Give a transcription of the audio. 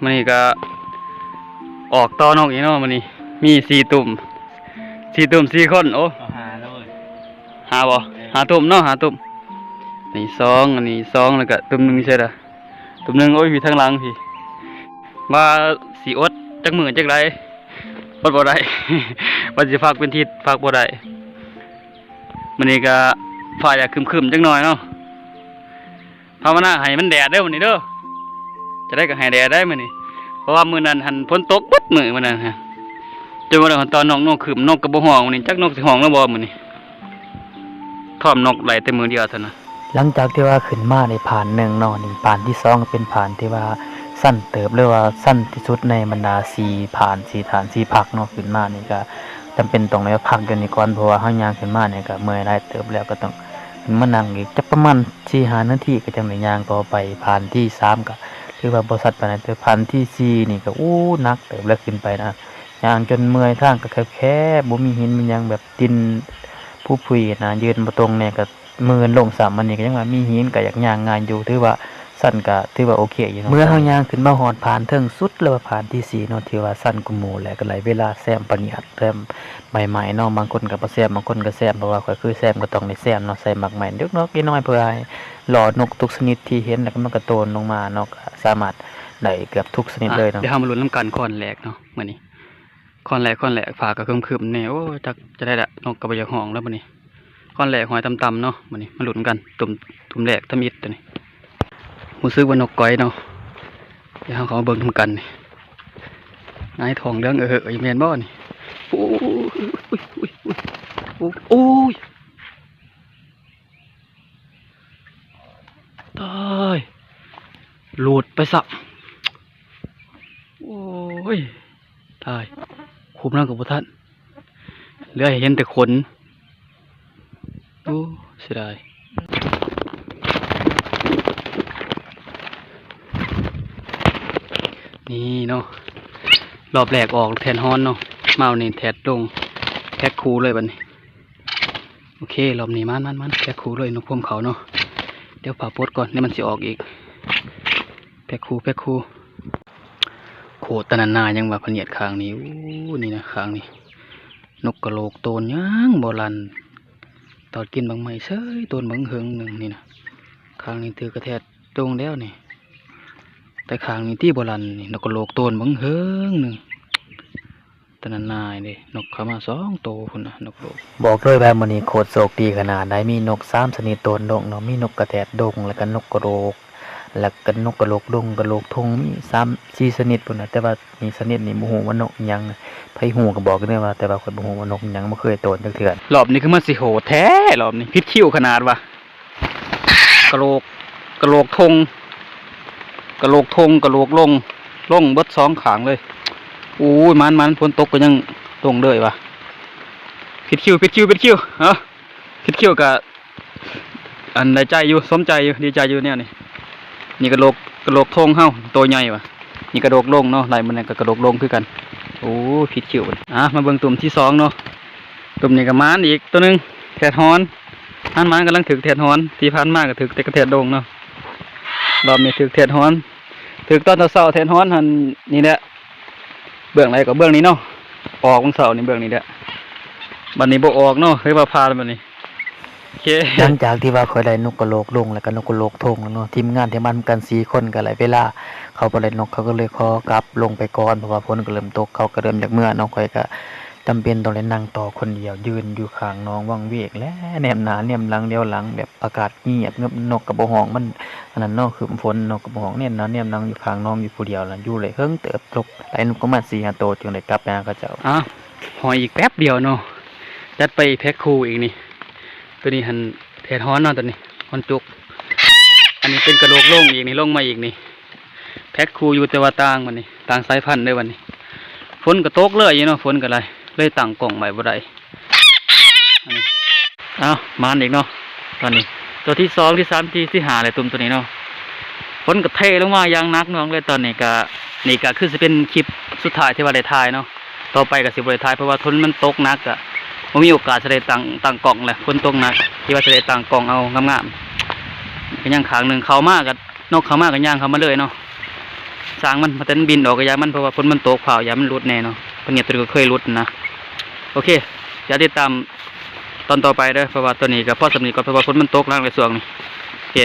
มันนี่ก็ออกต่อนอกอีกเนาะมันนี่มี4 ตุ่ม4 คนโอ้หาแล้วหาบ่หาตุ่มเนาะหาตุ่มนี่2อันนี้2แล้วก็ตุ่มหนึ่งใช่ละตุ่มหนึ่งโอ้ยอยู่ทางหลังพี่ว่าสีอดจักมือจักไรอดบ่ได้ ว่าสิฝากเป็นทิศฝากบ่ได้มันนี่ก็ฟ้าอยากครึมๆจักหน่อยเนาะภาวนาให้มันแดดเด้อมันนี่เด้อจะได้ก็ให้แดดได้มันนี่เพราะว่ามื้อนั้นหันฝนตกปึ๊ดมื้อมันนั้นฮะจนว่าตอนนกขึ้นนกก็บ่ฮ้องนี่จักนกสิฮ้องแล้วบ่มื้อนี้พร้อมนกไหลแต่มือเดียวเท่านั้นหลังจากที่ว่าขึ้นมาในผ่าน1เนาะนี่ผ่านที่2เป็นผ่านที่ว่าสั้นเติบหรือว่าสั้นที่สุดในบรรดา4ผ่าน4ฐาน4พักเนาะขึ้นมานี่ก็จำเป็นต้องได้พักอยู่นี่ก่อนเพราะว่าเฮาย่างขึ้นมานี่ก็เมื่อยหลายเติบแล้วก็ต้องขึ้นมานั่งอีกจักประมาณ 4-5 นาทีก็จังได้ย่างต่อไปผ่านที่3ก็ถือว่าบ่สัตว์ปานใดแต่ผ่านที่4นี่ก็หนักเติบแล้วขึ้นไปนะย่างจนเมื่อยทางก็แคบๆบ่มีหินมีหยังแบบดินผู้พุยนะยืนบ่ตรงเนี่ยก็มือลง3อันนี้ก็ยังว่ามีหินก็อยากย่างง่ายอยู่ถือว่าสั้นก็ถือว่าโอเคอยู่เนาะเมื่อเฮาย่างขึ้นมาฮอดผ่านเทิงสุดแล้วผ่านที่4เนาะถือว่าสั้นกว่าหมู่แล้วก็หลายเวลาแซมปานนี้แซมใหม่ๆเนาะบางคนก็บ่แซมบางคนก็แซมเพราะว่าก็คือแซมก็ต้องได้แซมเนาะใส่หมักใหม่เด็กน้อยน้อยเพื่อให้หล่อนกทุกชนิดที่เห็นแล้วก็มันก็โตนลงมาเนาะสามารถได้เกือบทุกชนิดเลยเนาะเดี๋ยวเฮามาลุ้นนำกันค้อนแรกเนาะมื้อนี้ค้อนแรกฟ้าก็ครึมๆแน่โอ้จักจะได้ละนกก็บ่อยากฮ้องแล้วมื้อนี้ค้อนแรกหอยต่ำๆเนาะมื้อนี้มาลุ้นกันตุ่มแรกทำอิดตัวนี้รู้สึกว่านกก้อยเนาะเดี๋ยวเขาเบิ่งทำกันนี่นายทองเรื่องแม่นบ่นี่โอ้ยโอ้ยตายหลุดไปสับโอ้ยตายคุมร่างกับพวกท่านเหลือให้เห็นแต่ขนโอ้เสียดายนี่เนาะรอบแรกออกแทนฮอนเนาะมาเอานี่แทนลงแพ็คคูเลยบัดนี้โอเครอบนี้มันแพ็คคูเลยนกพรมเขาเนาะเดี๋ยวผ่าปดก่อนนี่มันสิออกอีกแพ็คคูโคตรนานๆยังว่าพะเนียดคางนี้อู้นี่นะคางนี้นกกระโหลกโตนยังโบราณตอดกินบางไม้เซ้ยโตนบางเฮิงหนึ่งนี่นะคางนี้ถือกระแทกตรงแล้วนี่แต่คางนี้ที่โบราณนี่นกกระโหลกโตนบางเฮิงหนึ่งตนานายเลยนกเข้ามา2 ตัวพุ่นนะนกโหลกบอกเลยว่ามื้อนี้โคตรโชคดีขนาดใดมีนก3ชนิดโตนดงเนาะมีนกกระแทกดงแล้วก็นกกระโหลกแล้วก็นกกระโหลกดงกระโหลกทงมี3-4ชนิดพุ่นน่ะแต่ว่ามีชนิดนี้บ่ฮู้ว่านกหยังไผฮู้ก็บอกได้ว่าแต่ว่าข้อยบ่ฮู้ว่านกหยังบ่เคยโตนจักเทื่อรอบนี้คือมันสิโหดแท้รอบนี้พิษคิ้วขนาดว่ะกระโหลกทงกระโหลกลงเบิด2 ขางเลยอู้ยมันฝนตกก็ยังตรงเลยว่ะพิษคิ้วพิษคิ้วกับอันใดใจอยู่สมใจอยู่ดีใจอยู่เนี่ยนี่กระโหลกทงเฮาตัวใหญ่ว่ะนี่กระโหลกลงเนาะลายมันกับกระโหลกลงคือกันโอ้พิษคิ้วมาเบิ่งตุ่มที่2เนาะตุ่มนี้กับมันอีกตัวนึงแทดฮอนมันกำลังถึกแทดฮอนที่พันมากก็ถึกแต่กระแทดดงเนาะรอบนี้ถึกแทดฮอนถึกตอนเช้าแทดฮอนหันนี่แหละเบื้องไหนก็เบื้องนี้เนาะออกวันเสาร์นี่เบื้องนี้แหละบัดนี้บ่ออกเนาะเคยว่าพาบัดนี้โอเคหลังจากที่ว่าค่อยได้นกกระโหลกลงแล้วก็นกกระโหลกทงเนาะทีมงานที่มันกัน4 คนก็หลายเวลาเขาบ่ได้นกเขาก็เลยขอกลับลงไปก่อนเพราะว่าฝนก็เริ่มตกเขาก็เริ่มจากเมื่อเนาะค่อยก็จำเป็นต้องได้นั่งต่อคนเดียวยืนอยู่ข้างน้องวังเวกและแนมหน้าแนมหลังเดียวหลังแบบอากาศเงียบนกก็บ่ฮ้องมันอันนั้นเนาะคือฝนนกก็บ่ฮ้องแนมหน้าแนมหลังอยู่ข้างน้องอยู่ผู้เดียวล่ะอยู่เลยเฮิงเติบตกหลายนกประมาณ 4-5 ตัวจึงได้กลับไปหาเขาเจ้าหอยอีกแป๊บเดียวเนาะจัดไปแพ็คคูอีกนี่ตัวนี้หันแทนฮอนเนาะตัวนี้ฮอนจุกอันนี้เป็นกระโหลกลงอีกนี่ลงมาอีกนี่แพ็คคูอยู่แต่ว่าต่างมันนี่ต่างสายพันธุ์เลยวันนี้ฝนก็ตกเลยเนาะฝนก็เลยตั้งกล่องใหม่บ่ได้อันนี้มันอีกเนาะตอนนี้ตัวที่2ที่3ที่5เลยตุ่มตัวนี้เนาะฝนก็เทลงมาอย่างนักน้องเลยตอนนี้ก็คือจะเป็นคลิปสุดท้ายที่ว่าได้ถ่ายเนาะต่อไปก็สิบ่ได้ถ่ายเพราะว่าฝนมันตกหนักอะบ่มีโอกาสจะได้ตั้งกล่องแหละฝนตกหนักที่ว่าจะได้ตั้งกล่องเอางามๆก็ยังขางนึงเข้ามากับนกเข้ามากับย่างเข้ามาเลยเนาะ สร้างมันมาเต้นบินออกกระยามันเพราะว่าฝนมันตกเผาอย่ามันรุดแน่เนาะเพราะเนี่ยตัวนี้ก็เคยรุดนะโอเคอย่าติดตามตอนต่อไปเด้อเพราะว่าตัวนี้กับพ่อสำนีก่อนเพราะว่าฝนมันตกล่างในส่วงนี้โอเค